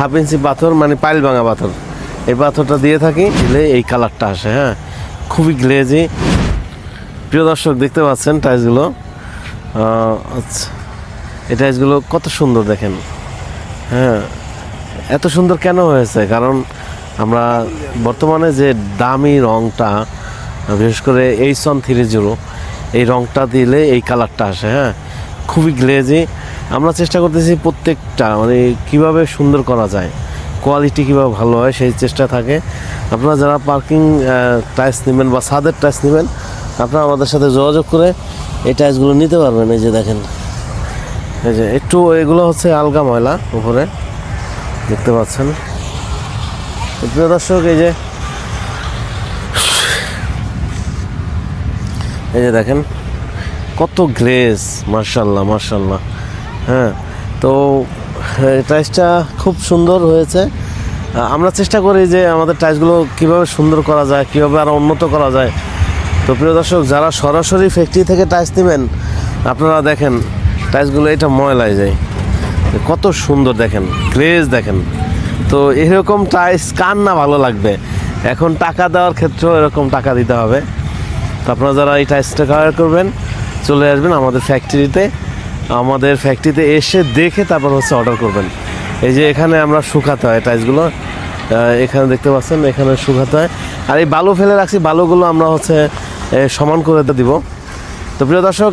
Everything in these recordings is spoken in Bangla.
হাফ ইঞ্চি পাথর মানে পাইল ভাঙা পাথর, এই পাথরটা দিয়ে থাকি, দিলে এই কালারটা আসে। হ্যাঁ, খুবই গ্লেজি। প্রিয় দর্শক দেখতে পাচ্ছেন টাইলসগুলো, আচ্ছা এই টাইলসগুলো কত সুন্দর দেখেন। হ্যাঁ, এত সুন্দর কেন হয়েছে? কারণ আমরা বর্তমানে যে দামি রংটা, বিশেষ করে H130, এই রংটা দিলে এই কালারটা আসে। হ্যাঁ, খুবই গ্লেজি। আমরা চেষ্টা করতেছি প্রত্যেকটা মানে কীভাবে সুন্দর করা যায়, কোয়ালিটি কীভাবে ভালো হয় সেই চেষ্টা থাকে। আপনারা যারা পার্কিং টাইলস নেবেন বা ছাদের টাইলস নেবেন, আপনারা আমাদের সাথে যোগাযোগ করে এই টাইলসগুলো নিতে পারবেন। এই যে দেখেন, এই যে একটু এগুলো হচ্ছে আলগা ময়লা উপরে দেখতে পাচ্ছেন। প্রিয় দর্শক এই যে দেখেন কত গ্লেজ, মার্শাল্লাহ মার্শাল্লাহ। হ্যাঁ, তো টাইলসটা খুব সুন্দর হয়েছে। আমরা চেষ্টা করি যে আমাদের টাইলসগুলো কীভাবে সুন্দর করা যায়, কীভাবে আরও উন্নত করা যায়। তো প্রিয় দর্শক, যারা সরাসরি ফ্যাক্টরি থেকে টাইলস নেবেন, আপনারা দেখেন টাইলসগুলো এটা ময়লায় যায়, কত সুন্দর দেখেন, গ্লেজ দেখেন। তো এরকম টাইলস কার না ভালো লাগবে? এখন টাকা দেওয়ার ক্ষেত্রেও এরকম টাকা দিতে হবে। তো আপনারা যারা এই টাইলসটা কালার করবেন, চলে আসবেন আমাদের ফ্যাক্টরিতে। আমাদের ফ্যাক্টরিতে এসে দেখে তারপর হচ্ছে অর্ডার করবেন। এই যে এখানে আমরা শুকাতে হয় টাইলসগুলো, এখানে দেখতে পাচ্ছেন, এখানে শুকাতে হয়। আর এই বালু ফেলে রাখছি, বালুগুলো আমরা হচ্ছে সমান করে দিব। তো প্রিয় দর্শক,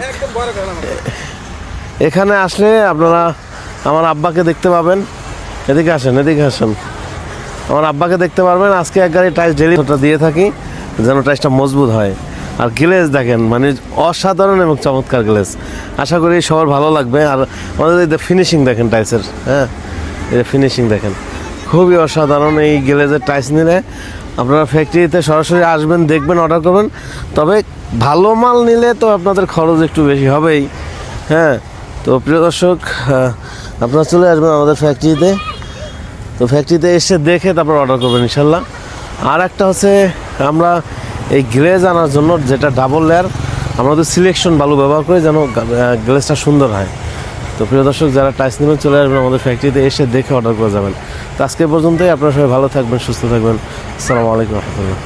এখানে আসলে আপনারা আমার আব্বাকে দেখতে পাবেন। এদিকে আসেন, এদিকে আসেন, আমার আব্বাকে দেখতে পারবেন। আজকে এক গাড়ি টাইলস ডেলিভারিটা দিয়ে থাকি যেন টাইলসটা মজবুত হয়। আর গ্লেজ দেখেন, মানে অসাধারণ এবং চমৎকার গ্লেজ। আশা করি সবার ভালো লাগবে। আর আমাদের এই ফিনিশিং দেখেন টাইলসের, হ্যাঁ এই ফিনিশিং দেখেন, খুবই অসাধারণ। এই গ্লেজের টাইলস নিলে আপনারা ফ্যাক্টরিতে সরাসরি আসবেন, দেখবেন, অর্ডার করবেন। তবে ভালো মাল নিলে তো আপনাদের খরচ একটু বেশি হবেই। হ্যাঁ, তো প্রিয় দর্শক, আপনারা চলে আসবেন আমাদের ফ্যাক্টরিতে। তো ফ্যাক্টরিতে এসে দেখে তারপর অর্ডার করবেন ইনশাল্লাহ। আর একটা হচ্ছে, আমরা এই গ্লেজ আনার জন্য যেটা ডাবল লেয়ার, আমরা তো সিলেকশন বালু ব্যবহার করি যেন গ্লেজটা সুন্দর হয়। তো প্রিয় দর্শক, যারা টাইলস নেবেন চলে আসবেন আমাদের ফ্যাক্টরিতে, এসে দেখে অর্ডার করে যাবেন। তো আজকে পর্যন্তই। আপনারা সবাই ভালো থাকবেন, সুস্থ থাকবেন। আসসালামু আলাইকুম রহমতুল্লাহ।